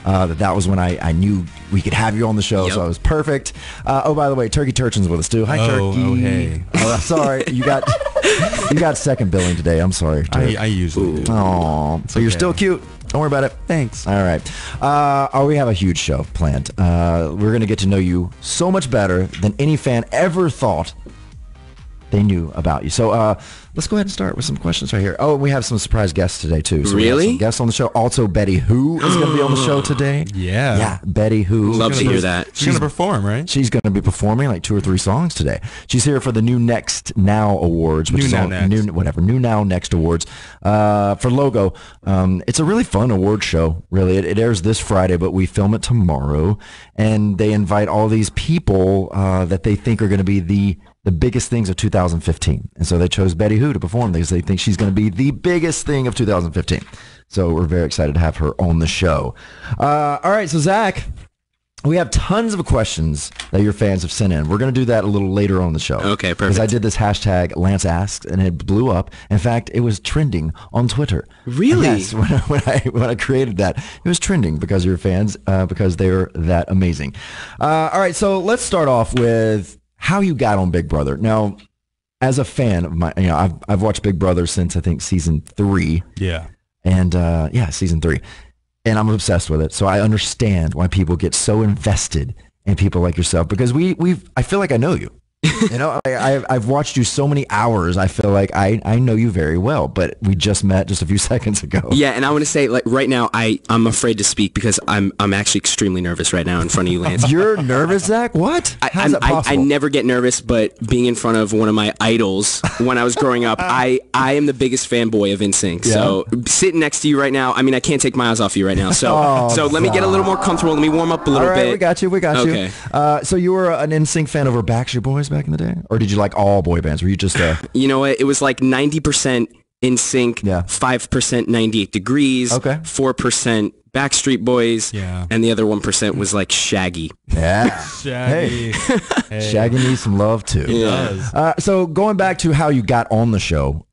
that was when I knew we could have you on the show, so it was perfect. By the way, Turkey Turchin's with us too. Hi, Turkey. Oh, hey. Sorry, you got second billing today. I'm sorry. I usually do. Oh, so you're still cute. Don't worry about it. Thanks. All right. We have a huge show planned. We're going to get to know you so much better than any fan ever thought they knew about you. So let's go ahead and start with some questions right here. Oh, we have some surprise guests today, too. So really? We have some guests on the show. Also, Betty Who is going to be on the show today. Yeah. Yeah, Betty Who. Love to hear that. She's going to perform, right? She's going to be performing like 2 or 3 songs today. She's here for the New Next Now Awards. Which New Now Next Awards. For Logo. It's a really fun award show, really. It airs this Friday, but we film it tomorrow. And they invite all these people that they think are going to be the biggest things of 2015. And so they chose Betty Who to perform because they think she's going to be the biggest thing of 2015. So we're very excited to have her on the show. All right, so Zach, we have tons of questions that your fans have sent in. We're going to do that a little later on the show. Okay, perfect. Because I did this hashtag Lance Asks, and it blew up. In fact, it was trending on Twitter. Really? Yes, when I created that, it was trending because of your fans, because they're that amazing. All right, so let's start off with how you got on Big Brother. Now, as a fan of I've watched Big Brother since I think season 3. Yeah. And season 3. And I'm obsessed with it. So I understand why people get so invested in people like yourself, because I feel like I know you. You know, I've watched you so many hours. I feel like I know you very well, but we just met just a few seconds ago. Yeah, and I want to say, like, right now, I'm afraid to speak because I'm actually extremely nervous right now in front of you, Lance. You're nervous, Zach? What? How's that possible? I never get nervous, but being in front of one of my idols when I was growing up, I am the biggest fanboy of NSYNC. Yeah. So sitting next to you right now, I mean, I can't take my eyes off you right now. So so let me get a little more comfortable. Let me warm up a little bit. All right, we got you. Okay. So you were an NSYNC fan over Backstreet Boys back in the day? Or did you like all boy bands? Were you just You know what? It was like 90% NSYNC, 5% 98 Degrees, 4% Backstreet Boys, and the other 1% was like Shaggy. Yeah. Shaggy. Hey. Shaggy needs some love too. Yeah. So going back to how you got on the show,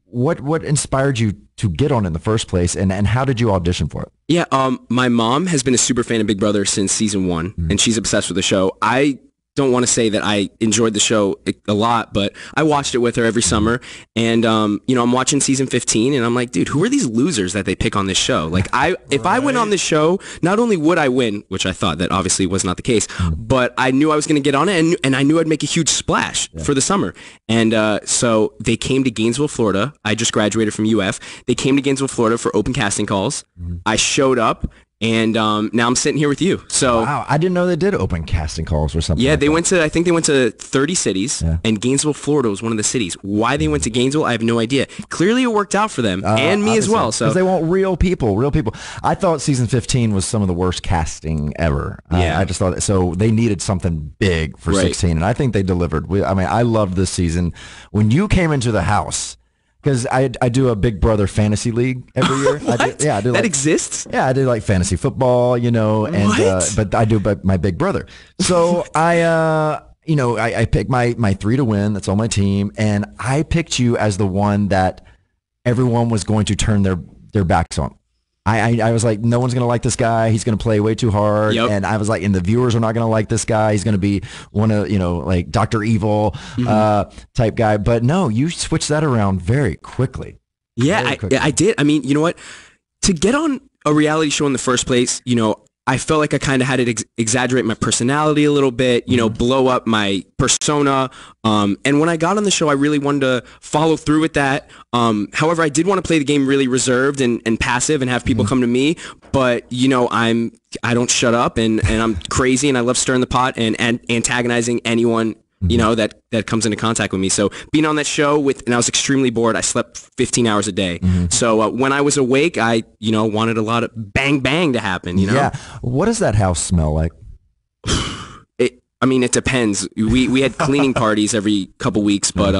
what inspired you to get on in the first place, and how did you audition for it? Yeah, my mom has been a super fan of Big Brother since season 1, and she's obsessed with the show. I don't want to say that I enjoyed the show a lot, but I watched it with her every summer, and I'm watching season 15, and I'm like, dude, who are these losers that they pick on this show? Like, if I went on this show, not only would I win, which I thought that obviously was not the case, but I knew I was going to get on it, and I knew I'd make a huge splash for the summer. And so they came to Gainesville, Florida. I just graduated from UF. They came to Gainesville, Florida for open casting calls. I showed up. And now I'm sitting here with you. So wow, I didn't know they did open casting calls or something. Yeah, like I think they went to 30 cities, and Gainesville, Florida was one of the cities. Why they went to Gainesville, I have no idea. Clearly, it worked out for them and me as well. So because they want real people. I thought season 15 was some of the worst casting ever. Yeah, I just thought so. They needed something big for 16, and I think they delivered. I love this season. When you came into the house. Because I do a Big Brother fantasy league every year. What? I do that exists? Yeah, I do like fantasy football, and but I do my Big Brother. So I picked my 3 to win. That's on my team, and I picked you as the one that everyone was going to turn their backs on. I was like, no one's going to like this guy. He's going to play way too hard. Yep. And I was like, and the viewers are not going to like this guy. He's going to be one of, like Dr. Evil type guy. But no, you switched that around very quickly. Yeah, I did. I mean, you know what? To get on a reality show in the first place, I felt like I kind of had to exaggerate my personality a little bit, blow up my persona. And when I got on the show, I really wanted to follow through with that. However, I did want to play the game really reserved and passive and have people come to me. But, I don't shut up and I'm crazy and I love stirring the pot and antagonizing anyone that comes into contact with me. So being on that show and I was extremely bored. I slept 15 hours a day. So when I was awake, I, wanted a lot of bang, bang to happen, Yeah. What does that house smell like? It depends. We had cleaning parties every couple weeks, but,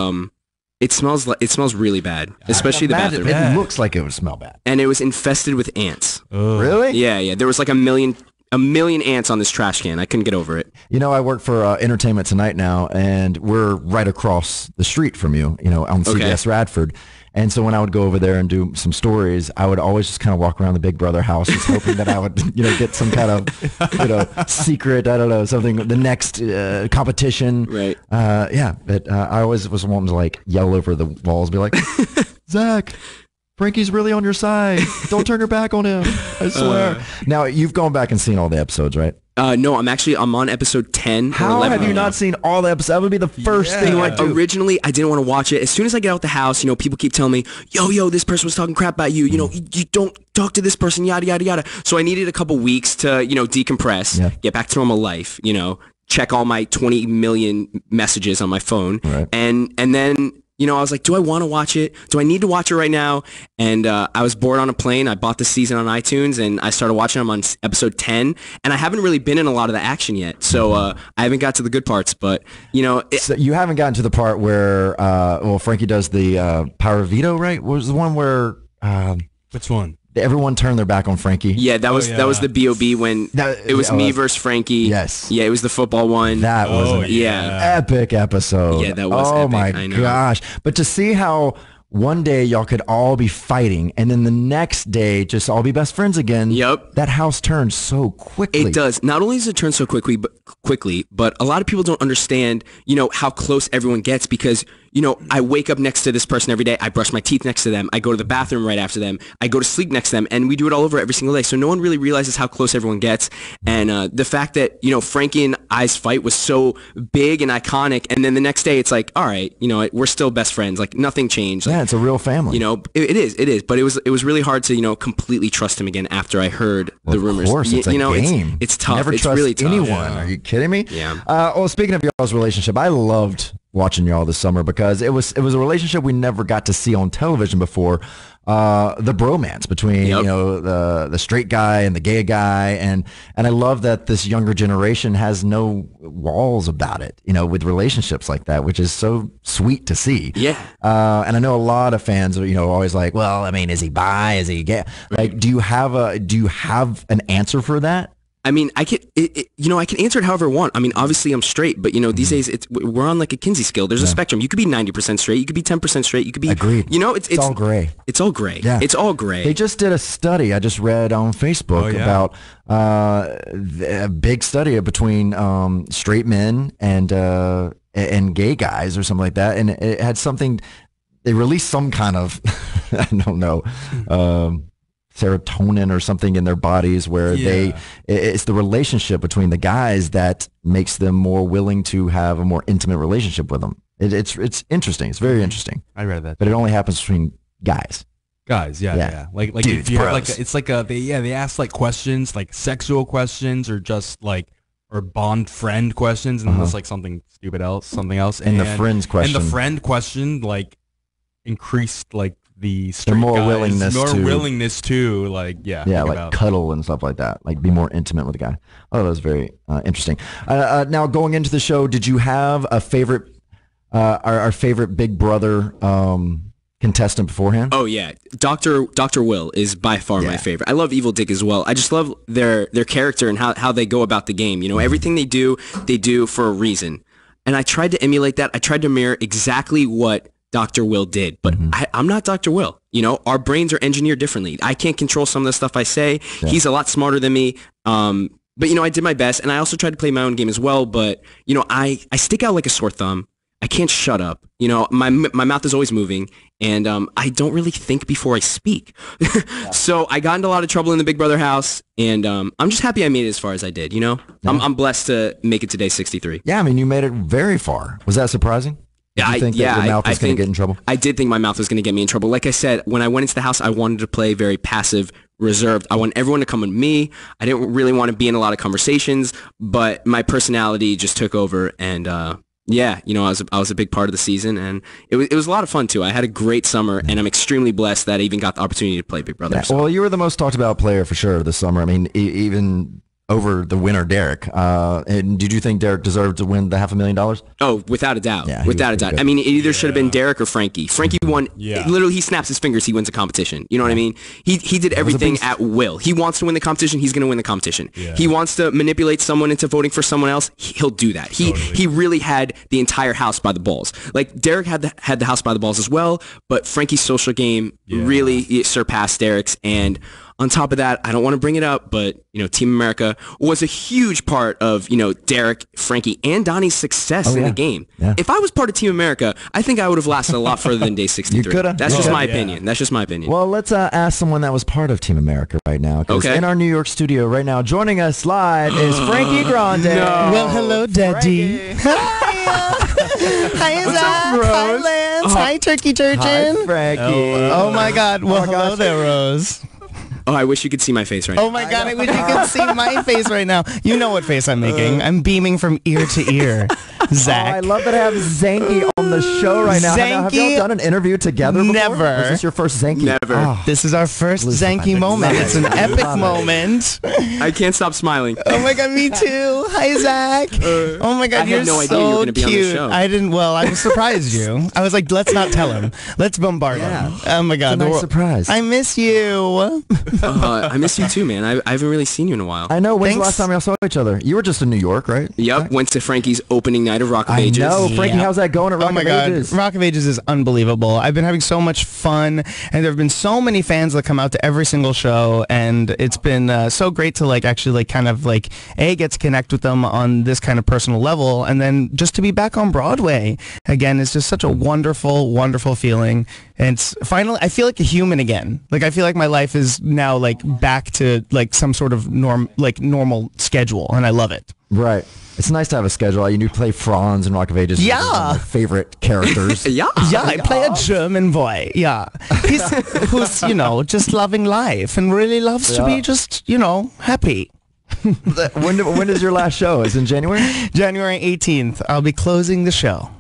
it smells really bad, especially the bathroom. It looks like it would smell bad. And it was infested with ants. Really? Yeah. There was like a million ants on this trash can. I couldn't get over it. I work for Entertainment Tonight now, and we're right across the street from you, on CBS Radford. And so when I would go over there and do some stories, I would always just kind of walk around the Big Brother house, just hoping that I would, get some kind of, secret, I don't know, something, the next competition. Right. But I always was wanting to like yell over the walls, be like, Zach, Frankie's really on your side. Don't turn your back on him. I swear. Now, you've gone back and seen all the episodes, right? No, I'm on episode 10. How 11 have you not seen all the episodes? That would be the first thing I do. Originally, I didn't want to watch it. As soon as I get out the house, people keep telling me, yo, this person was talking crap about you. You don't talk to this person, yada, yada, yada. So I needed a couple weeks to, decompress, get back to normal life, check all my 20 million messages on my phone. Right. And then... I was like, do I want to watch it? Do I need to watch it right now? And I was bored on a plane. I bought the season on iTunes, and I started watching them on episode 10. And I haven't really been in a lot of the action yet, so I haven't got to the good parts. But, So you haven't gotten to the part where, Frankie does the Power of Veto, right? What was the one where... Which one? Everyone turned their back on Frankie. Yeah, that was the BOB when it was me versus Frankie. Yes. Yeah, it was the football one. That was an epic episode. Yeah, that was epic. Oh my gosh. But to see how one day y'all could all be fighting and then the next day just all be best friends again. Yep. That house turns so quickly. It does. Not only does it turn so quickly, but a lot of people don't understand, how close everyone gets because I wake up next to this person every day. I brush my teeth next to them. I go to the bathroom right after them. I go to sleep next to them, and we do it all over every single day. So no one really realizes how close everyone gets. And the fact that Frankie and I's fight was so big and iconic, and then the next day it's like, all right, we're still best friends. Like nothing changed. Like, yeah, it's a real family. It is. But it was really hard to completely trust him again after I heard the rumors. Of course, it's a game. It's tough. Never it's trust really tough. anyone. Yeah. Are you kidding me? Yeah. Speaking of y'all's relationship, I loved watching y'all this summer because it was a relationship we never got to see on television before. The bromance between the straight guy and the gay guy, and I love that this younger generation has no walls about it, with relationships like that, which is so sweet to see. Yeah. And I know a lot of fans are always like, well, I mean, is he bi? Is he gay? Like, do you have an answer for that? I mean, I can answer it however I want. I mean, obviously I'm straight, but these days we're on like a Kinsey scale. There's a spectrum. You could be 90% straight. You could be 10% straight. You could be. Agreed. It's all gray. It's all gray. Yeah. It's all gray. They just did a study. I just read on Facebook about a big study between straight men and gay guys or something like that, and it had something. They released some kind of I don't know. Serotonin or something in their bodies where it's the relationship between the guys that makes them more willing to have a more intimate relationship with them. It's interesting. It's very interesting. I read that. But it only happens between guys. Yeah. Like dudes, if you have bros. it's like they ask like questions, like sexual questions or just like or bond friend questions, and then there's like something else. And the friends question. And the friend question like increased like the straight more guys, willingness to like like cuddle and stuff like that, like be more intimate with a guy. Oh, that was very interesting. Now going into the show, did you have a favorite our favorite Big Brother contestant beforehand? Oh yeah, Dr. Will is by far my favorite. I love Evil Dick as well. I just love their character and how they go about the game. Everything they do for a reason. And I tried to emulate that. I tried to mirror exactly what Dr. Will did, but I'm not Dr. Will. Our brains are engineered differently. I can't control some of the stuff I say. Yeah. He's a lot smarter than me. But I did my best, and I also tried to play my own game as well. But I stick out like a sore thumb. I can't shut up. My mouth is always moving, and I don't really think before I speak. So I got into a lot of trouble in the Big Brother house, and I'm just happy I made it as far as I did. I'm blessed to make it to day 63. Yeah, I mean, you made it very far. Was that surprising? Did you think that your mouth was going to get in trouble? I did think my mouth was going to get me in trouble. Like I said, when I went into the house, I wanted to play very passive, reserved. I want everyone to come with me. I didn't really want to be in a lot of conversations, but my personality just took over. And I was a big part of the season, and it was a lot of fun too. I had a great summer, and I'm extremely blessed that I even got the opportunity to play Big Brother. Yeah, well, you were the most talked about player for sure this summer. I mean, even over the winner, Derek. And did you think Derek deserved to win the $500,000? Oh, without a doubt. Yeah, without a doubt. good. I mean, it either should have been Derek or Frankie. Frankie won. Literally, he snaps his fingers. He wins a competition. You know what I mean? He did everything at will. He wants to win the competition. He's going to win the competition. Yeah. He wants to manipulate someone into voting for someone else. He'll do that. He really had the entire house by the balls. Like Derek had the house by the balls as well, but Frankie's social game really surpassed Derek's. And on top of that, I don't want to bring it up, but Team America was a huge part of Derek, Frankie, and Donnie's success in the game. Yeah. If I was part of Team America, I think I would have lasted a lot further than day 63. That's just my opinion. That's just my opinion. Well, let's ask someone that was part of Team America right now. Okay. In our New York studio right now, joining us live is Frankie Grande. No. Well, hello, Daddy. Hi, Zach. Hi, Lance. Hi, Turkey Turgeon. Hi, Frankie. Oh my God. Well, hello there, Rose. Oh, I wish you could see my face right now. Oh my God, I wish you could see my face right now. You know what face I'm making. I'm beaming from ear to ear. Zach. Oh, I love that I have Zankie on the show right now. Have you all done an interview together before? Never. Or is this your first Zankie? Never. Oh. This is our first Zankie moment. It's an epic moment. I can't stop smiling. Oh my God, me too. Hi, Zach. Oh my God, you're no idea so you were gonna be on cute. the show. I didn't. Well, I surprised you. I was like, let's not tell him. Let's bombard him. Oh my God, it's a nice surprise. I miss you. I miss you too, man. I haven't really seen you in a while. I know. When's the last time y'all saw each other? You were just in New York, right? Yep. Went to Frankie's opening night of Rock of Ages. I know. Frankie, how's that going at Rock of Ages? Rock of Ages is unbelievable. I've been having so much fun, and there have been so many fans that come out to every single show, and it's been so great to actually get to connect with them on this kind of personal level, and then just to be back on Broadway again is just such a wonderful, wonderful feeling. And it's finally, I feel like a human again. I feel like my life is now back to some sort of normal schedule, and I love it. Right. It's nice to have a schedule. You play Franz in Rock of Ages. Yeah. One of my favorite characters. Yeah, I play a German boy. Yeah. Who's just loving life and really loves to be just, happy. When is your last show? Is it in January? January 18th. I'll be closing the show.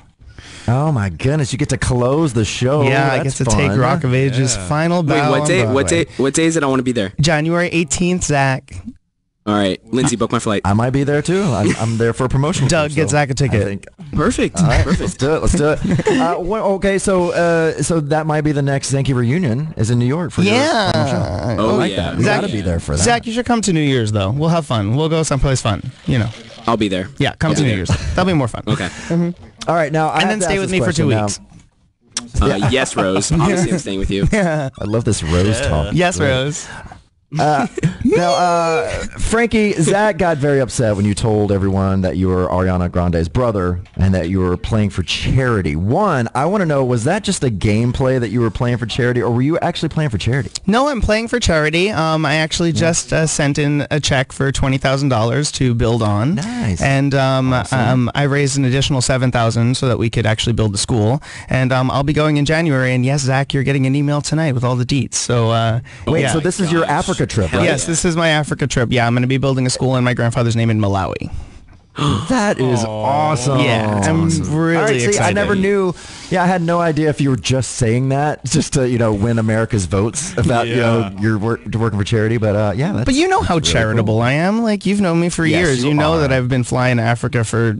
Oh my goodness! You get to close the show. Yeah, I get to take Rock of Ages final bow. Wait, what day? What day is it? I want to be there. January 18th, Zach. All right, Lindsay, book my flight. I might be there too. I'm there for a promotion. Doug, get Zach a ticket. Perfect. All right, Perfect. Let's do it. Okay, so that might be the next Zankie reunion is in New York for your final show. Oh, I like yeah. that. You Zach, gotta be there for that. Zach, you should come to New Year's though. We'll have fun. We'll go someplace fun. I'll be there. Yeah, come to New Year's. That'll be more fun. Okay. All right, now I and have then to stay ask with this me for 2 question weeks. Yes, Rose. Obviously, I'm staying with you. I love this Rose talk. Yes, Rose. Now, Frankie, Zach got very upset when you told everyone that you were Ariana Grande's brother and that you were playing for charity. One, I want to know, was that just a gameplay that you were playing for charity, or were you actually playing for charity? No, I'm playing for charity. I actually just sent in a check for $20,000 to build on. Nice. And Awesome. I raised an additional $7,000 so that we could actually build the school. And I'll be going in January. And yes, Zach, you're getting an email tonight with all the deets. So wait, yeah. so this is your Africa trip, right? Yes, this is my Africa trip. Yeah, I'm going to be building a school in my grandfather's name in Malawi. That is awesome. Yeah, I'm really excited. I never knew. Yeah, I had no idea if you were just saying that just to win America's votes about you're working for charity. But yeah, that's but you know how really charitable cool. I am. You've known me for years. You know that I've been flying to Africa for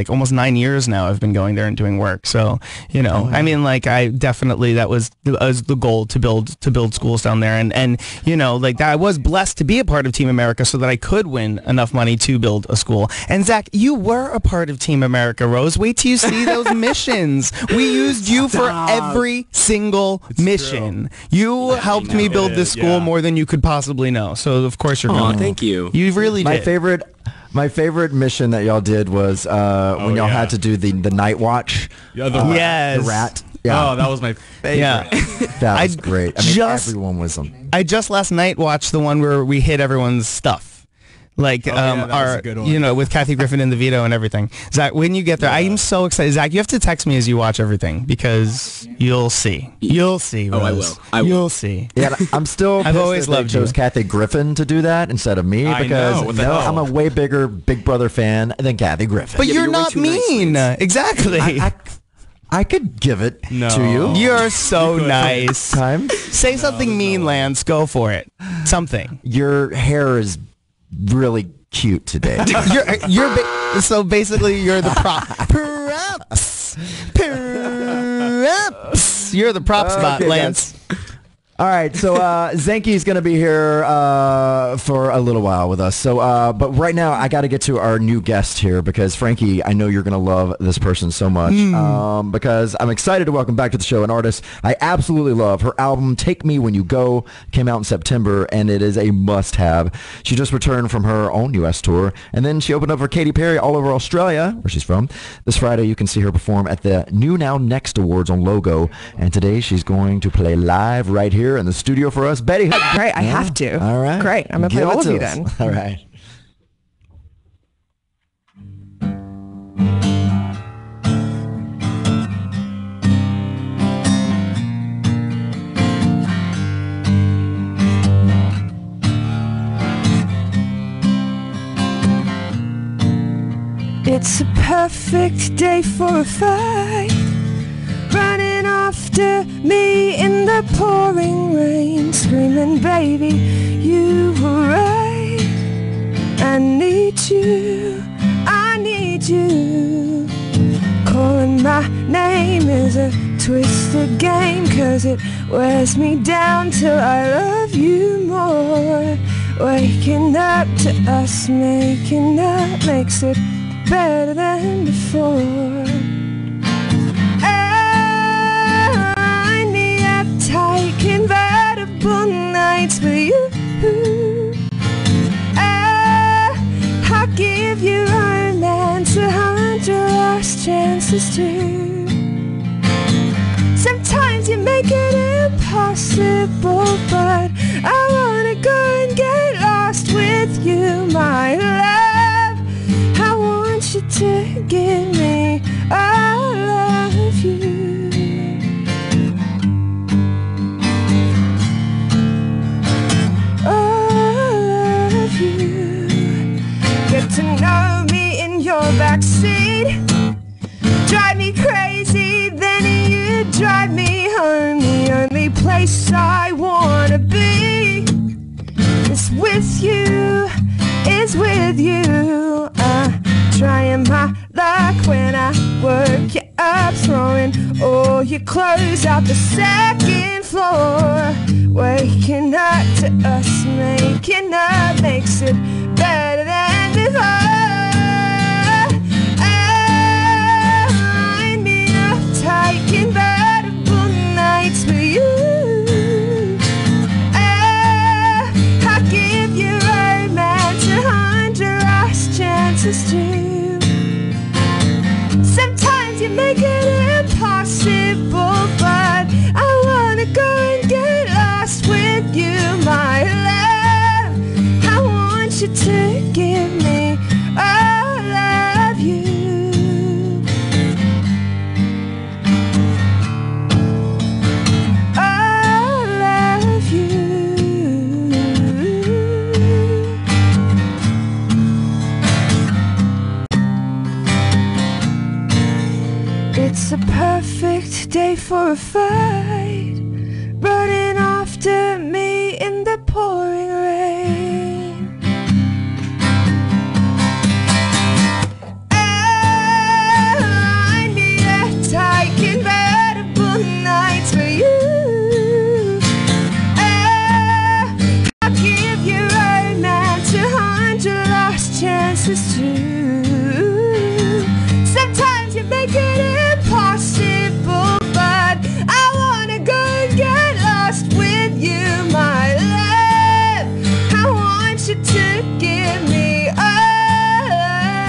almost 9 years now. I've been going there and doing work. So I mean, I definitely that was the goal to build schools down there, and that I was blessed to be a part of Team America so that I could win enough money to build a school. And Zach, you were a part of Team America, Rose. Wait till you see those missions. We used you for every single mission. You helped me build this school more than you could possibly know. So of course you're going. Thank you. You really did. My favorite mission that y'all did was when y'all had to do the night watch. Yeah, the rat. Yeah. Oh, that was my favorite. Yeah. That was great. I mean, everyone was them. I just last night watched the one where we hid everyone's stuff. That was a good one. With Kathy Griffin in the veto and everything. Zach, when you get there, I am so excited. Zach, you have to text me as you watch everything because you'll see. You'll see, Rose. I will. You'll see. Yeah, I'm still. I've always that they loved chose you. Kathy Griffin to do that instead of me because I'm a way bigger Big Brother fan than Kathy Griffin. But you're way not too nice, mean. Lance. Exactly. I could give it to you. You're so nice. Time. Say something mean, Lance. Go for it. Something. Your hair is really cute today. So basically you're the prop. Props. You're the prop spot, Lance. All right, so Zankie's going to be here for a little while with us. So, but right now, I got to get to our new guest here because, Frankie, I know you're going to love this person so much because I'm excited to welcome back to the show an artist I absolutely love. Her album, Take Me When You Go, came out in September, and it is a must-have. She just returned from her own U.S. tour, and then she opened up for Katy Perry all over Australia, where she's from. This Friday, you can see her perform at the New Now Next Awards on Logo, and today she's going to play live right here in the studio for us. Betty. Great, I have to. All right. Great, I'm going to play all of you then. All right. It's a perfect day for a fight, running after me in the pouring rain, screaming, baby, you were right. I need you, I need you. Calling my name is a twisted game, 'cause it wears me down till I love you more. Waking up to us making up makes it better than before. And the uptight convertible nights with you. I'll give you romance 100 lost chances too. Sometimes you make it impossible, but I wanna go and get lost with you, my love. I want you to give me all of you. All of you. Get to know me in your backseat. Drive me crazy, then you drive me home. The only place I wanna be is with you, is with you. Trying my luck when I work you up, throwing all your clothes out the second floor. Waking up to us making up makes it better than before. I'm in uptight convertible nights with you. I'll give you romance 100 lost chances too. Sometimes you make it impossible, but I wanna go and get lost with you, my love. I want you to give me all of you. All of you. It's a perfect day for a fight, running after me in the pouring rain. I need a tight convertible nights for you. I'll give you romance 100 lost chances too. Sometimes you make it impossible, but I wanna go and get lost with you, my love. I want you to give me all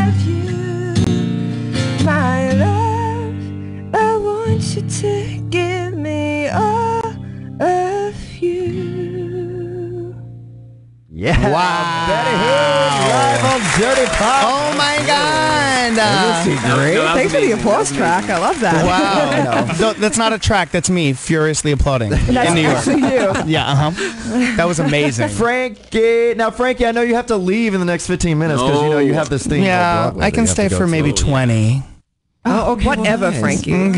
of you, my love. I want you to give me all of you. Yeah. Wow. Betty Hood, live on Dirty Pop. Oh my God. Great. Thanks for the applause track. I love that. Wow. No, that's not a track. That's me furiously applauding in New York. Actually you. Yeah, That was amazing. Frankie, I know you have to leave in the next 15 minutes because you know you have this thing. Yeah, I can stay for maybe 20. Oh, okay. Whatever, nice. Frankie.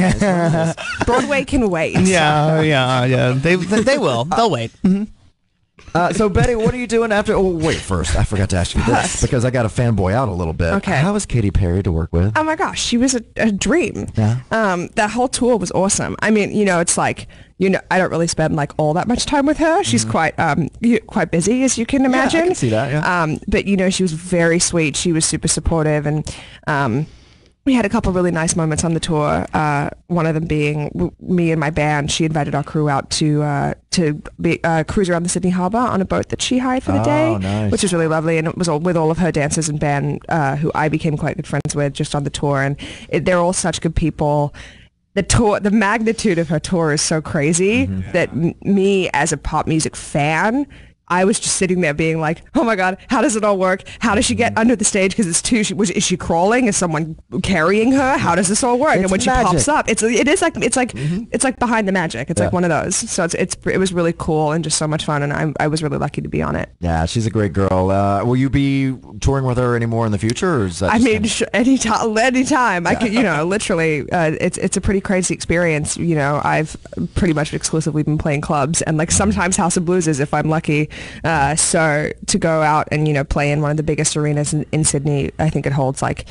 Broadway can wait. Yeah. They will. They'll wait. Mm-hmm. So Betty, what are you doing after? Oh wait, first I forgot to ask you this because I got to fanboy out a little bit. Okay. How was Katy Perry to work with? Oh my gosh, she was a dream. Yeah. That whole tour was awesome. I mean, it's like, I don't really spend like all that much time with her. She's quite busy, as you can imagine. Yeah, I can see that. Yeah. But she was very sweet. She was super supportive, and we had a couple really nice moments on the tour. One of them being me and my band. She invited our crew out to cruise around the Sydney Harbour on a boat that she hired for the day, nice. which was really lovely. And it was with all of her dancers and band, who I became quite good friends with just on the tour. And they're all such good people. The magnitude of her tour is so crazy that me as a pop music fan, I was just sitting there being like, oh my God, how does it all work? How does she get under the stage? Because it's is she crawling? Is someone carrying her? How does this all work? It's and when magic. she pops up, it's like behind the magic. It's like one of those. So it was really cool and just so much fun. And I was really lucky to be on it. Yeah, she's a great girl. Will you be touring with her anymore in the future? Or is that anytime. I could, literally, it's a pretty crazy experience. I've pretty much exclusively been playing clubs and like sometimes House of Blues if I'm lucky. So to go out and, play in one of the biggest arenas in Sydney, I think it holds like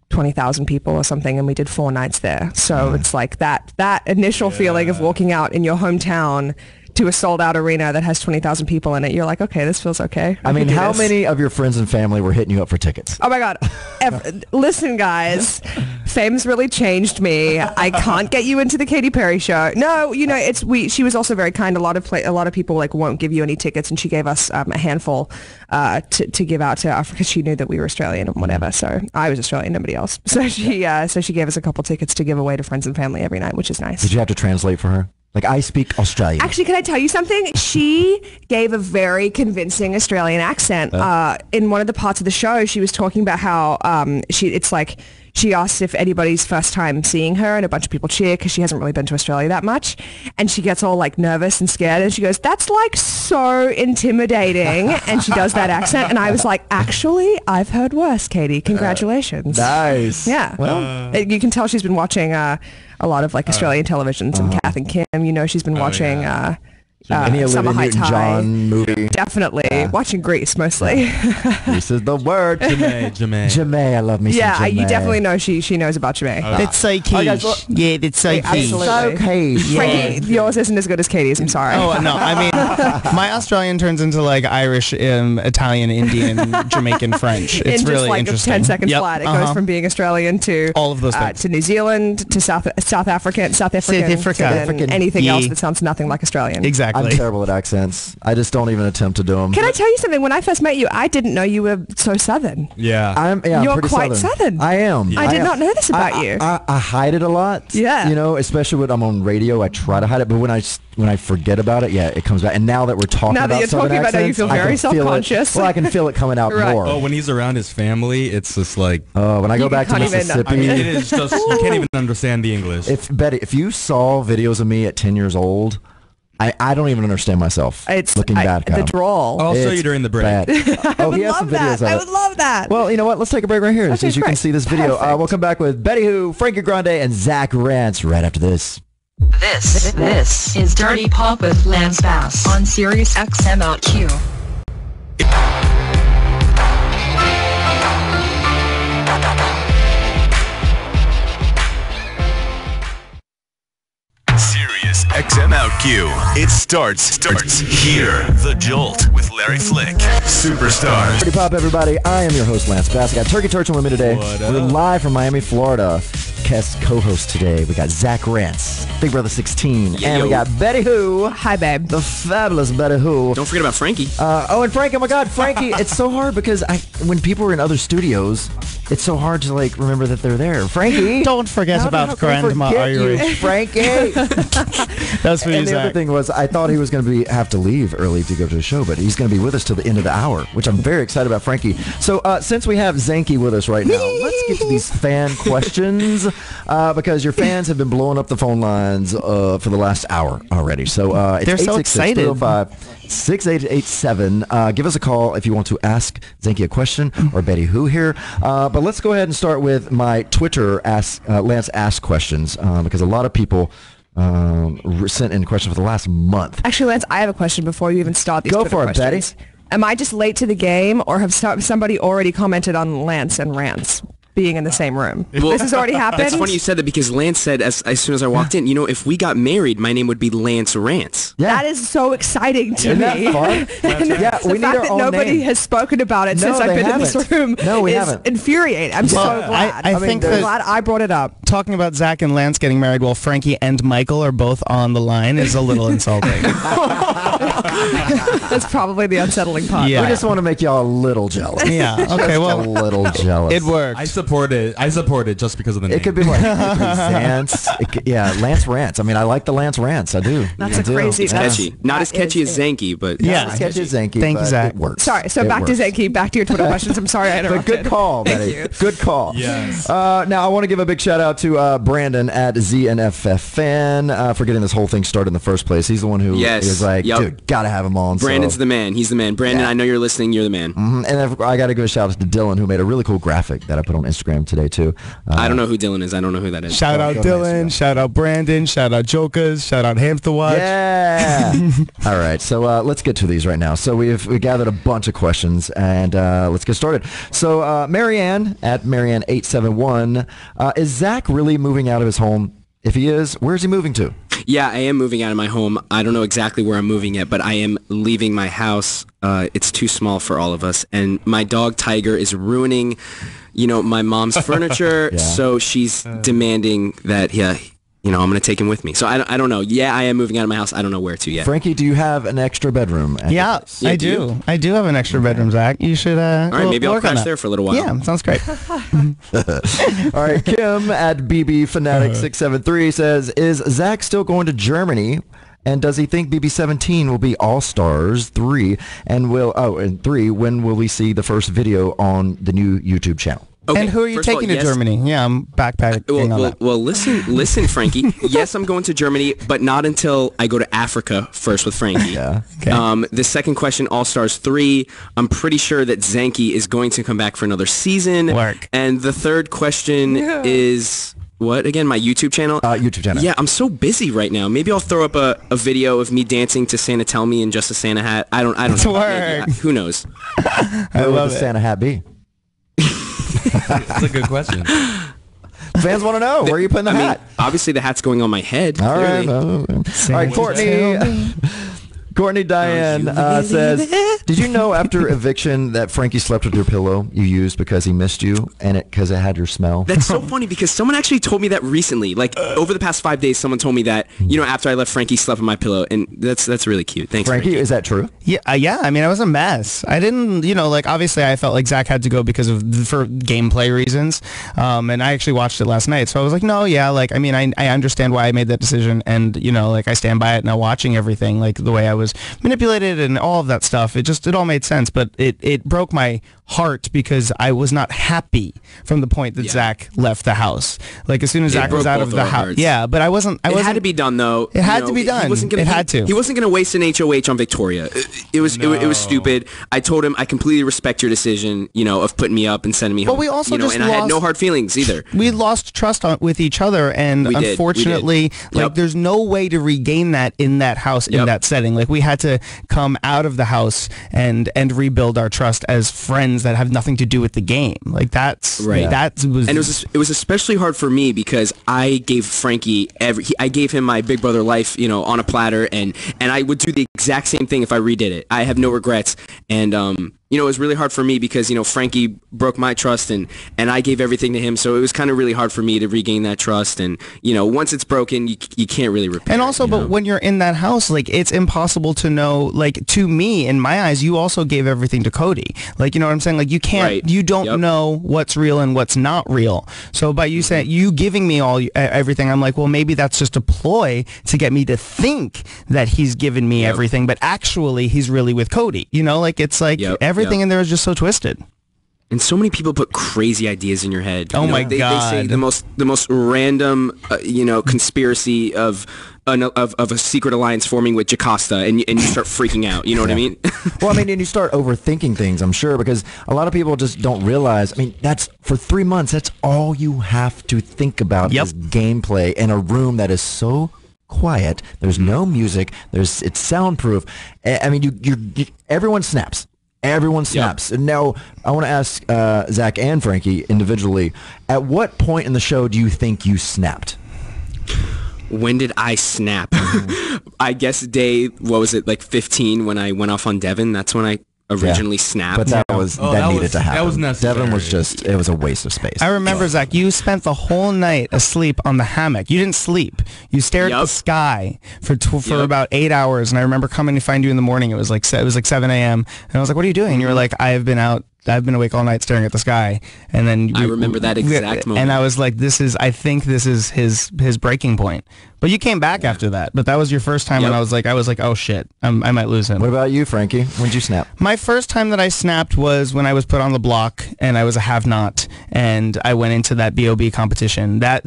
20,000 people or something, and we did 4 nights there. So it's like that initial feeling of walking out in your hometown to a sold-out arena that has 20,000 people in it. You're like, okay, this feels okay. I mean, how many of your friends and family were hitting you up for tickets? Oh my God. Listen, guys, fame's really changed me. I can't get you into the Katy Perry show. No, she was also very kind. A lot of people like won't give you any tickets, and she gave us a handful to give out to Africa because she knew that we were Australian and whatever. So I was Australian, nobody else. So she gave us a couple tickets to give away to friends and family every night, which is nice. Did you have to translate for her? Like, I speak Australian. Actually, can I tell you something? She gave a very convincing Australian accent. In one of the parts of the show, she was talking about how she asked if anybody's first time seeing her, and a bunch of people cheer because she hasn't really been to Australia that much. And she gets all like nervous and scared, and she goes, "That's like so intimidating." And she does that accent, and I was like, "Actually, I've heard worse, Katie. Congratulations." Nice. Yeah. Well, you can tell she's been watching a lot of like Australian television, some Kath and Kim. She's been watching any Summer Olivia Heights High. Newton-John movie. Definitely. Watching Grease mostly. Grease is the word. Jamae, I love me some Jamae. You definitely know she knows about Jamae. That's so quiche. Yeah, that's so quiche. So quiche. Frankie, yours isn't as good as Katie's. I'm sorry. Oh, no. I mean, my Australian turns into like Irish, Italian, Indian, Jamaican, French. It's really like interesting. A 10-second flat. It goes from being Australian to all of those things. To New Zealand to South African to anything else that sounds nothing like Australian. Exactly. I'm terrible at accents. I just don't even attempt to do them. Can I tell you something? When I first met you, I didn't know you were so Southern. Yeah. I'm You're pretty quite Southern. I am. I did not know this about you. I hide it a lot. Yeah. Especially when I'm on radio, I try to hide it. But when I forget about it, it comes back. And now that we're talking about Southern accents, you feel very self-conscious. Well, I can feel it coming out more. Oh, when he's around his family, it's just like... when I go back to Mississippi... it is just... You can't even understand the English. Betty, if you saw videos of me at 10 years old... I don't even understand myself. It's looking bad. The drawl. I'll show you during the break. I would love that. I would love that. Well, you know what? Let's take a break right here so you can see this video. We'll come back with Betty Who, Frankie Grande, and Zach Rance right after this. This is Dirty Pop with Lance Bass on Sirius XM out Q. XM out Q. It starts here. The Jolt with Larry Flick. Superstar. Dirty Pop, everybody. I am your host, Lance Bass. I got Turkey Turtle with me today. We're live from Miami, Florida. Guest co-host today. We got Zach Rance, Big Brother 16. And we got Betty Who. Hi, babe. The fabulous Betty Who. Don't forget about Frankie. And Frankie. Oh, my God. Frankie. It's so hard because when people are in other studios, it's so hard to, remember that they're there. Frankie. Don't forget about Grandma Irish. Frankie. That's what And the other thing was, I thought he was going to have to leave early to go to the show, but he's going to be with us till the end of the hour, which I'm very excited about, Frankie. So since we have Zankie with us right now, let's get to these fan questions because your fans have been blowing up the phone lines for the last hour already. So it's they're so excited. 866-305-6887. Give us a call if you want to ask Zankie a question or Betty Who here. But let's go ahead and start with my Twitter Lance Ask questions because a lot of people sent in a question for the last month. Actually, Lance, I have a question before you even start these Go Twitter for it, questions. Betty. Am I just late to the game, or have somebody already commented on Lance and Rance being in the same room? Well, this has already happened? That's funny you said that, because Lance said as soon as I walked in, if we got married, my name would be Lance Rance. Yeah. That is so exciting to me. Isn't that fun? Yeah, we need our own nobody name. has spoken about it since I've been in this room. No, we is haven't. infuriating. I'm so glad. I think I'm that glad I brought it up. talking about Zach and Lance getting married while Frankie and Michael are both on the line is a little insulting. That's probably the unsettling part. Yeah. We just want to make y'all a little jealous. Yeah. Okay. A Well, little jealous. it worked. I support it. I support it just because of the name. It could be like Zance. Lance Rance. I mean, I like the Lance Rance. I do. That's I a do. crazy. It's catchy. Not as catchy as Zankie, but Yeah. Not as catchy as Zankie, Thank you, but Zach. it works. Sorry. So It back to works. Zankie. Back to your Twitter questions. I'm sorry I But interrupted. good call, Thank Betty. you. Good call. Yes. Now, I want to give a big shout out to Brandon at ZNFFN for getting this whole thing started in the first place. He's the one who is like, dude, gotta have him on. Brandon's the man. He's the man. Brandon, I know you're listening. You're the man. And I got to give a shout out to Dylan, who made a really cool graphic that I put on Instagram today too. I don't know who Dylan is. I don't know who that is. Shout out go to Dylan. Instagram. Shout out Brandon. Shout out Jokers. Shout out Hamster Watch. Yeah. All right. So let's get to these right now. So we gathered a bunch of questions, and let's get started. So Marianne at Marianne871, is Zach really moving out of his home? If he is, where's he moving to? Yeah, I am moving out of my home. I don't know exactly where I'm moving yet, but I am leaving my house. It's too small for all of us, and my dog Tiger is ruining, my mom's furniture. Yeah. So she's demanding that, I'm going to take him with me. So I don't know. Yeah, I am moving out of my house. I don't know where to yet. Frankie, do you have an extra bedroom? At Yeah, your place? I do you? do. I do have an extra bedroom, Zach. You should. All right, maybe I'll work on crash that. there for a little while. Yeah, sounds great. All right, Kim at BBFanatic673 says, is Zach still going to Germany? And does he think BB17 will be All-Stars 3? And when will we see the first video on the new YouTube channel? Okay, And who are you first of all, taking to yes. Germany? Yeah, I'm backpacking on that. Well, listen, Frankie. Yes, I'm going to Germany, but not until I go to Africa first with Frankie. Yeah. Okay. The second question, All Stars 3. I'm pretty sure that Zankie is going to come back for another season. Work. And the third question is what again? My YouTube channel. YouTube channel. Yeah, I'm so busy right now. Maybe I'll throw up a video of me dancing to Santa Tell Me in just a Santa hat. I don't know. Work. Maybe. Who knows? I Where would love the it. Santa hat be? That's a good question. Fans want to know. Where are you putting the hat? Obviously the hat's going on my head. All right. clearly. All right, Courtney. Courtney Diane says, did you know after eviction that Frankie slept with your pillow you used because he missed you and because it had your smell? That's so funny because someone actually told me that recently. Like over the past 5 days, someone told me that, after I left, Frankie slept on my pillow. And that's really cute. Thanks, Frankie, is that true? Yeah, I mean, I was a mess. I didn't, obviously I felt like Zach had to go because of for gameplay reasons. And I actually watched it last night. So I was like, no, yeah, I understand why I made that decision. And, I stand by it now watching everything, like the way I was manipulated and all of that stuff. It all made sense. But it broke my heart because I was not happy from the point that Zach left the house. Like as soon as Zach was out of the house. Yeah, but I wasn't. It had to be done though. It had to be done. It had to. He wasn't going to waste an HOH on Victoria. It was stupid. I told him I completely respect your decision, of putting me up and sending me home. But we also just and I had no hard feelings either. We lost trust with each other, and We did. unfortunately, Yep. there's no way to regain that in that house, in that setting. Like we had to come out of the house and rebuild our trust as friends that have nothing to do with the game. Like that's Right. That was, And it was especially hard for me because I gave Frankie I gave him my big brother life, on a platter, and I would do the exact same thing if I redid it. I have no regrets, and it was really hard for me because Frankie broke my trust and I gave everything to him, so it was kind of really hard for me to regain that trust. And once it's broken, you can't really repair. and also, but when you're in that house, it's impossible to know. Like to me, in my eyes, you also gave everything to Cody. Like you know what I'm saying? Like you can't, you don't know what's real and what's not real. So by you saying you giving me everything, I'm like, well, maybe that's just a ploy to get me to think that he's given me everything, but actually he's really with Cody. It's like everything in there is just so twisted. And so many people put crazy ideas in your head. Oh my God! They say the most random, conspiracy of a secret alliance forming with Jocasta, and you start freaking out. You know what I mean? Well, and you start overthinking things, I'm sure, because a lot of people just don't realize. That's for 3 months. That's all you have to think about is gameplay in a room that is so quiet. There's no music. It's soundproof. I mean, everyone snaps. Everyone snaps. Yep. And now I want to ask Zach and Frankie individually, at what point in the show do you think you snapped? When did I snap? I guess day, what was it, like 15 when I went off on Devin? That's when I originally snapped. But that needed to happen. That was necessary. Devin was it was a waste of space. I remember, Zach, you spent the whole night asleep on the hammock. You didn't sleep. You stared at the sky for about 8 hours, and I remember coming to find you in the morning. It was like 7 a.m., and I was like, what are you doing? And you were like, I've been awake all night staring at the sky. And then I remember that exact moment. And I was like, I think this is his breaking point. But you came back after that. But that was your first time when I was like, oh shit, I might lose him. What about you, Frankie? When'd you snap? My first time that I snapped was when I was put on the block and I was a have-not, and I went into that B.O.B. competition. That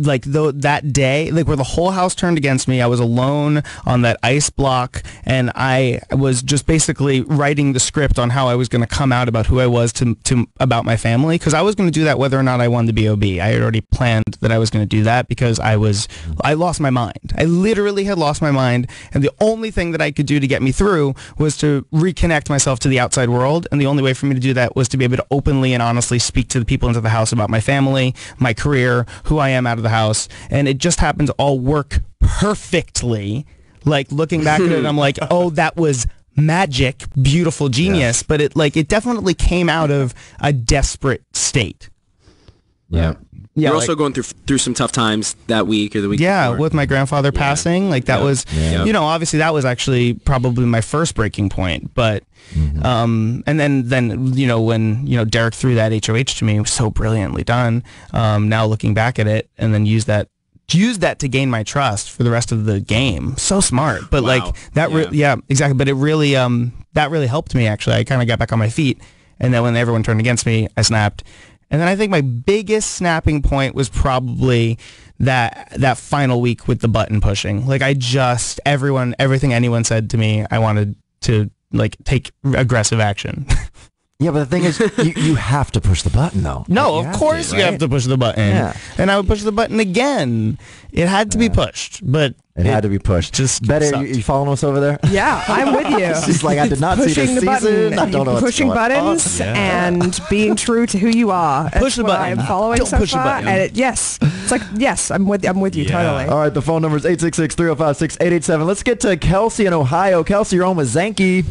day, where the whole house turned against me, I was alone on that ice block, and I was just basically writing the script on how I was going to come out about who I was to about my family, because I was going to do that whether or not I won the B.O.B. I had already planned that I was going to do that because I lost my mind. I literally had lost my mind, and the only thing that I could do to get me through was to reconnect myself to the outside world, and the only way for me to do that was to be able to openly and honestly speak to the people into the house about my family, my career, who I am out of the house, and it just happened to all work perfectly. Like, looking back at it, I'm like, oh, that was magic, beautiful genius, but it definitely came out of a desperate state. Yeah. You're also going through some tough times that week or the week before. With my grandfather passing, that was, obviously that was actually probably my first breaking point, but and then when Derek threw that HOH to me, it was so brilliantly done. Now looking back at it, and then use that to gain my trust for the rest of the game. So smart. But exactly. But it really that really helped me, actually. I kind of got back on my feet, and then when everyone turned against me, I snapped. And then I think my biggest snapping point was probably that final week with the button pushing. Everything anyone said to me, I wanted to take aggressive action. Yeah, but the thing is, you have to push the button, though. No, of course you have to push the button. Yeah. And I would push the button again. It had to be pushed, but... It had to be pushed. Just Betty, you following us over there? Yeah, I'm with you. She's like, I did not see this season. I don't know what's pushing buttons and being true to who you are. Push the button. I'm following don't so push far. the button. And it's like, yes, I'm with you totally. All right, the phone number is 866-305-6887. Let's get to Kelsey in Ohio. Kelsey, you're on with Zankie.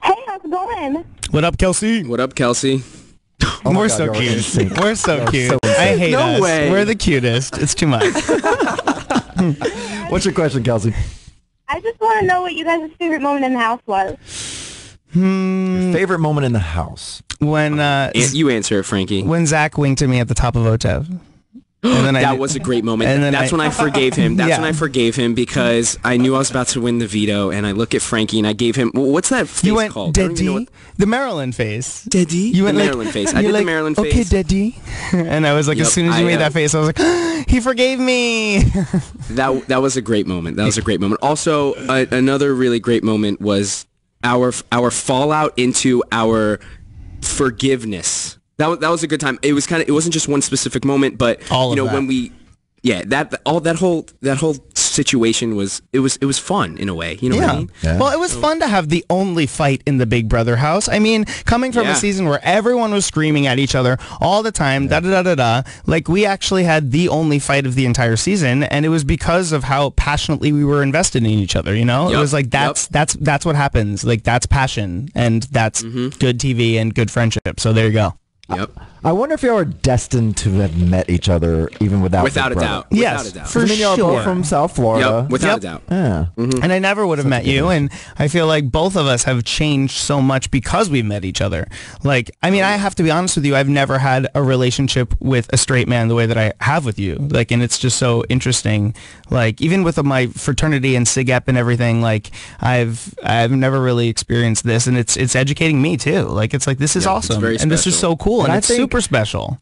Hey, how's it going? What up, Kelsey? What up, Kelsey? We're so cute. We're so cute. I hate us. No way. We're the cutest. It's too much. What's your question, Kelsey? I just want to know what you guys' favorite moment in the house was. Your favorite moment in the house? When you answer it, Frankie. When Zach winked at me at the top of OTEV. And then that was a great moment. And then that's when I forgave him. That's when I forgave him because I knew I was about to win the veto. And I look at Frankie and I gave him, what's that face called? Daddy? The Maryland face. Daddy? You went the Maryland face. I did the Maryland face. Okay, Daddy. And I was like, as soon as you made that face, I was like, he forgave me. That was a great moment. That was a great moment. Also, another really great moment was our fallout into our forgiveness. That was a good time. It wasn't just one specific moment, but when we that whole situation was fun in a way. You know what I mean? Yeah. Well, it was fun to have the only fight in the Big Brother house. I mean, coming from a season where everyone was screaming at each other all the time, like we actually had the only fight of the entire season, and it was because of how passionately we were invested in each other. You know, it was like that's what happens. Like that's passion, and that's good TV and good friendship. So there you go. Yep. I wonder if you are destined to have met each other even without a doubt. Yes, without a doubt. for sure. You're both from South Florida. Yep, without a doubt. Yeah. And I never would have met you, and I feel like both of us have changed so much because we've met each other. Like, I mean, I have to be honest with you, I've never had a relationship with a straight man the way that I have with you. Like, and it's just so interesting. Like, even with my fraternity and SIG-EP and everything, like, I've never really experienced this, and it's educating me too. Like, it's like, this is awesome, and this is so cool, and it's super special.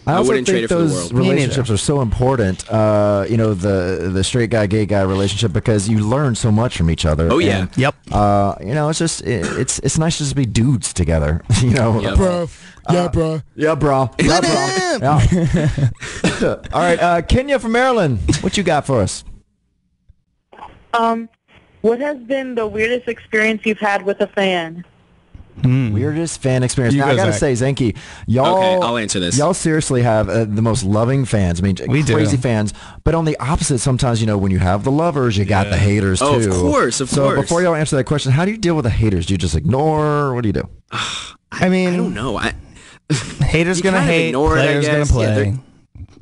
I also wouldn't trade think it for the those world. relationships are so important, the straight guy, gay guy relationship, because you learn so much from each other. Oh, yeah. And, yep. It's just, it's nice just to be dudes together, you know. Yep. Bro. Yeah, bro. Yeah, bro. Yeah, bro. Yeah. All right, Kenya from Maryland, what you got for us? What has been the weirdest experience you've had with a fan? Weirdest fan experience. Now, I gotta say, Zankie, y'all. Okay, I'll answer this. Y'all seriously have the most loving fans. I mean, crazy fans. But on the opposite, sometimes when you have the lovers, you got the haters too. Oh, of course. So before y'all answer that question, how do you deal with the haters? Do you just ignore? What do you do? I don't know. Haters gonna hate. Players gonna play.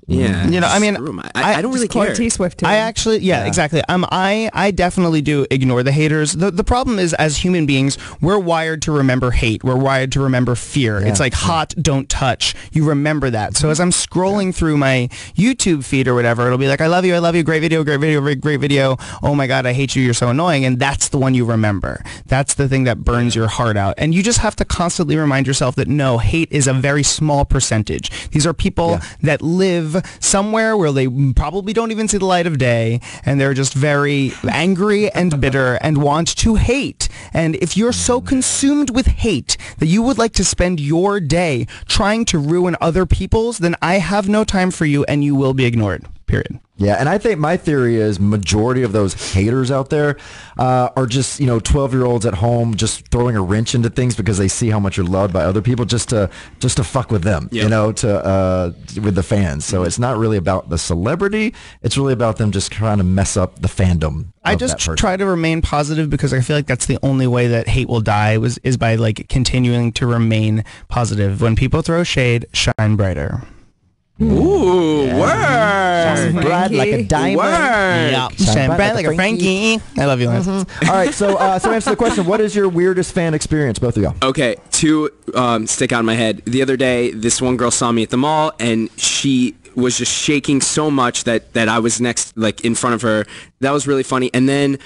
Yeah. I mean, I don't really care. I actually, exactly. I definitely do ignore the haters. The problem is, as human beings, we're wired to remember hate. We're wired to remember fear. It's like hot, don't touch. You remember that. So as I'm scrolling through my YouTube feed or whatever, it'll be like, I love you, great video, great video. Oh my God, I hate you, you're so annoying. And that's the one you remember. That's the thing that burns your heart out. And you just have to constantly remind yourself that no, hate is a very small percentage. These are people that live somewhere where they probably don't even see the light of day, and they're just very angry and bitter and want to hate. And if you're so consumed with hate that you would like to spend your day trying to ruin other people's, then I have no time for you and you will be ignored. Period. Yeah, and I think my theory is majority of those haters out there are just 12-year-olds at home just throwing a wrench into things because they see how much you're loved by other people just to fuck with them, with the fans. So it's not really about the celebrity; it's really about them just trying to mess up the fandom. I just try to remain positive because I feel like that's the only way that hate will die is by continuing to remain positive. When people throw shade, shine brighter. Ooh, word! Shine bright like a diamond. Word! Yeah. Shine bright like a Frankie. I love you, Lance. All right, so answer the question. What is your weirdest fan experience, both of y'all? Okay, two stick out in my head. The other day, this one girl saw me at the mall, and she was just shaking so much that I was next, in front of her. That was really funny. And then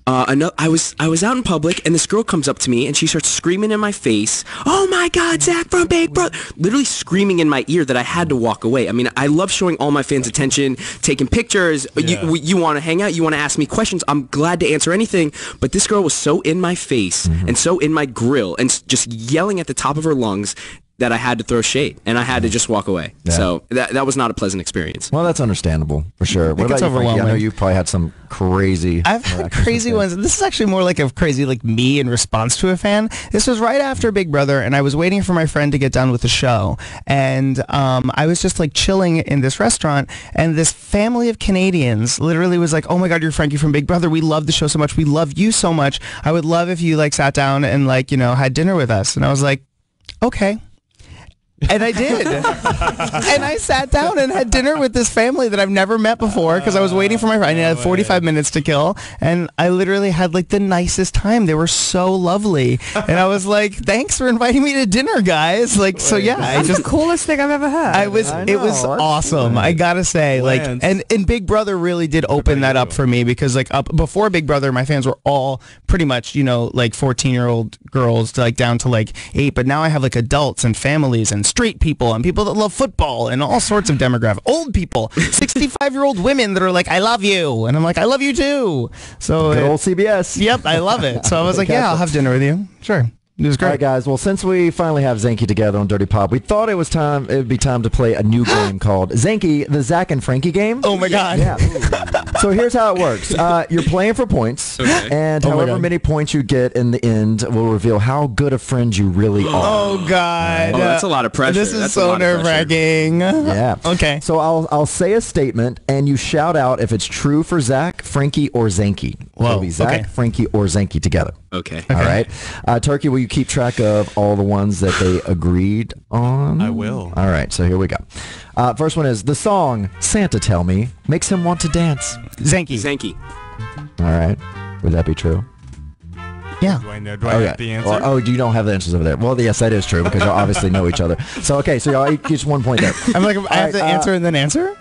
I was out in public, and this girl comes up to me, and she starts screaming in my face, "Oh my God, Zach from Big Brother!" Literally screaming in my ear that I had to walk away. I mean, I love showing all my fans attention, taking pictures. You want to hang out, you want to ask me questions. I'm glad to answer anything. But this girl was so in my face and so in my grill and just yelling at the top of her lungs that I had to throw shade, and I had to just walk away. Yeah. So that was not a pleasant experience. Well, that's understandable, for sure. What about you, Frankie? I know you probably had some crazy... I've had crazy ones. This is actually more like a crazy, me in response to a fan. This was right after Big Brother, and I was waiting for my friend to get done with the show. And I was just chilling in this restaurant, and this family of Canadians literally was like, "Oh my God, you're Frankie from Big Brother. We love the show so much. We love you so much. I would love if you sat down and had dinner with us." And I was like, "Okay." And I did. And I sat down and had dinner with this family that I've never met before because I was waiting for my friend. I had 45 minutes to kill, and I literally had the nicest time. They were so lovely. And I was like, "Thanks for inviting me to dinner, guys." So yeah, that's the coolest thing I've ever heard. It was awesome. I gotta say, and Big Brother really did open that up for me because up before Big Brother, my fans were all pretty much 14-year-old girls down to 8, but now I have adults and families and straight people and people that love football and all sorts of demographic. Old people, 65-year-old women that are "I love you," and I'm "I love you too." So good old CBS. Yep, I love it. So I was "Yeah, I'll have dinner with you." Sure. It was great. All right, guys. Well, since we finally have Zankie together on Dirty Pop, we thought it would be time to play a new game called Zankie, the Zach and Frankie game. Oh my God. Yeah. So here's how it works. You're playing for points, and however many points you get in the end will reveal how good a friend you really are. Oh God. Oh, that's a lot of pressure. This is so nerve-wracking. Yeah. Okay. So I'll say a statement, and you shout out if it's true for Zach, Frankie, or Zankie. Whoa. It'll be Zach, Frankie, or Zankie together. Okay. All right. Turkey, will you keep track of all the ones that they agreed on? I will. All right, so here we go. First one is the song "Santa Tell Me" makes him want to dance. Zankie. All right. Would that be true? Yeah. Do I have the answer? Oh, you don't have the answers over there. Well, yes, that is true because you obviously know each other. So, okay, so y'all each gets 1 point there. I'm I have to answer and then answer?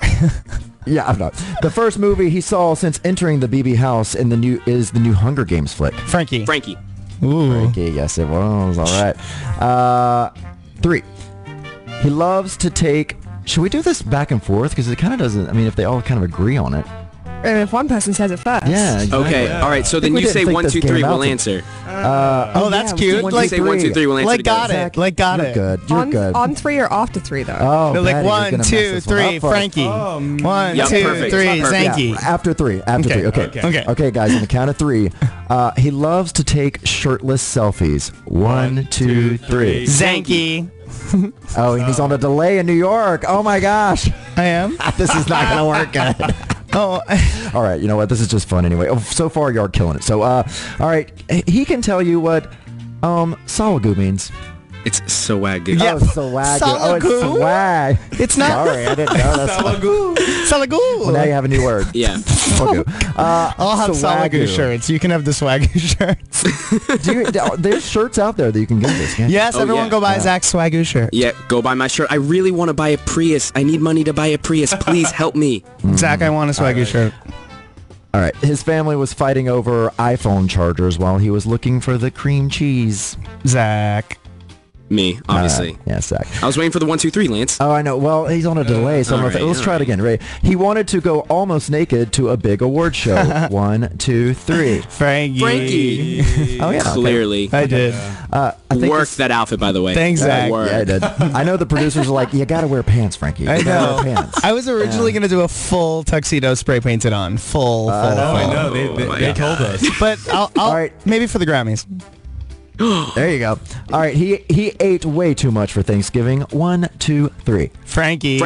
Yeah, I'm not. The first movie he saw since entering the BB house is the new Hunger Games flick. Frankie. Ooh. Frankie, yes it was. All right. 3. He loves to take... Should we do this back and forth? Because it kind of doesn't... I mean, if they all kind of agree on it. And if one person says it first. Yeah. Exactly. Okay. All right. So then we you didn't say think 1, this 2, game 3. out We'll to- answer. That's cute. You Like, say 1, 2, 3. We'll answer like got together. it. Like got You're it. good. You're good. On 3 or after 3 though? Oh, They're like Patty, you're 1, gonna mess 2, this one 3, up for us. Frankie. 1, Yep, 2, perfect. 3, Perfect. Zankie. Yeah, after 3. After Okay. 3. Okay. Okay. Okay, guys. On the count of 3, he loves to take shirtless selfies. 1, 2, 3. Zankie. Oh, and he's on a delay in New York. Oh my gosh. I am. This is not gonna work good. Oh. All right, you know what? This is just fun anyway. Oh, so far, you're killing it. So, all right, he can tell you what Salagu means. It's swag. Yeah. Oh, swag. Oh, it's Salagu? swag. It's not. Sorry, I didn't know that. Salagu. Well, now you have a new word. Yeah. Salagu. I'll have Salagu shirts. You can have the Swagoo shirts. There's shirts out there that you can get this, can't you? Yes, Oh, everyone yeah. go buy Zach's Swagoo shirt. Yeah. Go buy my shirt. I really want to buy a Prius. I need money to buy a Prius. Please help me. Zach, I want a Swagoo shirt. All right. His family was fighting over iPhone chargers while he was looking for the cream cheese. Zach. Me, obviously. Yeah, Zach. I was waiting for the 1, 2, 3, Lance. Oh, I know. Well, he's on a delay, so let's try it again. Right? He wanted to go almost naked to a big award show. 1, 2, 3. Frankie. Oh, yeah. Okay. Clearly. I did. I think Work that outfit, by the way. Thanks, Zach. Work. Yeah, I did. I know the producers are like, you got to wear pants, Frankie. You I gotta know. wear pants. I was originally going to do a full tuxedo spray painted on. Full. I know. They told us. But I'll All right. maybe for the Grammys. There you go. All right. He ate way too much for Thanksgiving. 1, 2, 3. Frankie.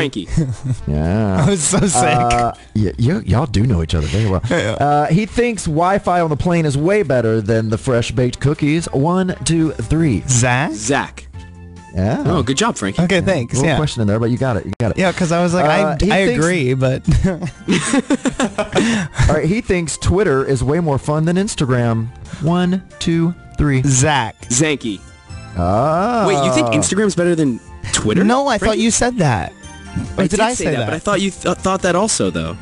Yeah. I was so sick. Y'all do know each other very well. He thinks Wi-Fi on the plane is way better than the fresh-baked cookies. 1, 2, 3. Zach. Yeah. Oh, good job, Frankie. Okay, thanks. A little Yeah. question in there, but you got it. Yeah, because I was like, I thinks- agree, but All right. He thinks Twitter is way more fun than Instagram. 1, 2, 3. Zach. Zankie. Oh. Wait, you think Instagram's better than Twitter? No, I thought Frankie? you said that. Or did I say that? But I thought you thought that also, though.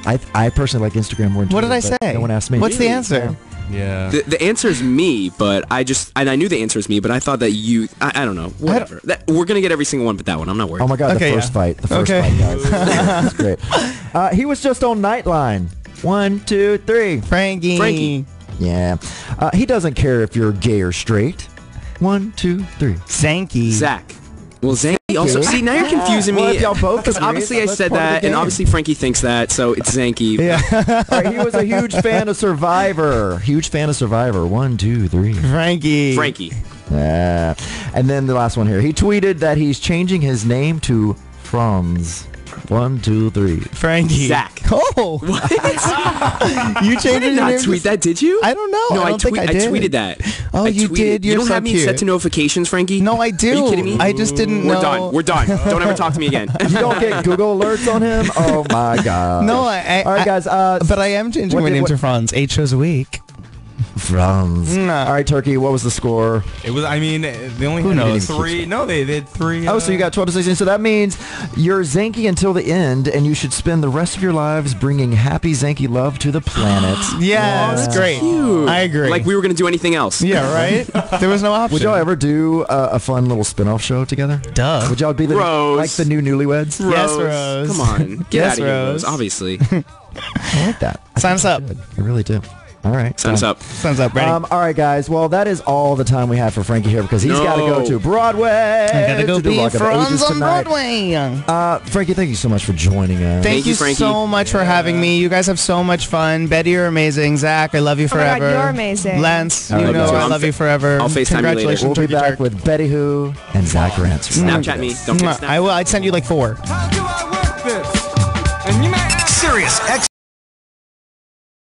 I personally like Instagram more than What Twitter, did I but say? No one asked me. What's the answer? Yeah. The answer is me, but I knew the answer is me, but I thought that you, I don't know, whatever. We're going to get every single one but that one. I'm not worried. Oh my God, Okay, the first yeah. fight. The first fight, guys. That's great. He was just on Nightline. 1, 2, 3. Frankie. Yeah. He doesn't care if you're gay or straight. 1, 2, 3. Zankie. Zach. Well, Zankie also. See, now you're confusing Well, me. if y'all both Because agree, obviously I that's said part of the that, and game. obviously Frankie thinks that, so it's Zankie. Yeah. All right, he was a huge fan of Survivor. Huge fan of Survivor. 1, 2, 3. Frankie. Yeah. And then the last one here. He tweeted that he's changing his name to Franz. 1, 2, 3. Frankie. Zach. Oh. What? You I changed did your not name? tweet that, did you? I don't know. No, I don't think I did. tweeted that. Oh, I you tweeted. did? You You're don't so have me cute. set to notifications, Frankie? No, I do. Are you kidding me? I just didn't know. We're done. We're done. Don't ever talk to me again. You don't get Google alerts on him? Oh, my God. No, All right, guys. but I am changing my name to Franz. 8 shows a week. Franz. All right, Turkey, what was the score? It was, I mean, they only Who had knows? 3. No, they did 3. Oh, so you got 12 to 16. So that means you're Zankie until the end, and you should spend the rest of your lives bringing happy Zankie love to the planet. Yeah, that's great. Cute. I agree. Like we were going to do anything else. Yeah, right? There was no option. Would y'all ever do a fun little spin-off show together? Duh. Would y'all be the, Rose. like the new newlyweds? Yes, Rose. Come on. Get Yes, out of here, Rose. Rose. Obviously. I like that. Sign us up. I really do. All right. Sign us up. Signs up. Ready? All right, guys. Well, that is all the time we have for Frankie here because he's got to go to Broadway. I gotta go to do be Rock of Franz Ages on tonight. Broadway. Frankie, thank you so much for joining us. Thank you Frankie. so much for having me. You guys have so much fun. Betty, you're amazing. Zach, I love you Oh my God, forever. you're amazing. Lance, All you right, know guys. I love you forever. I'll FaceTime you later. Congratulations, We'll be Turkey back Jerk. with Betty Who and Zach Ransom. Snapchat me. Don't forget I will. I'd send you like 4. Sirius X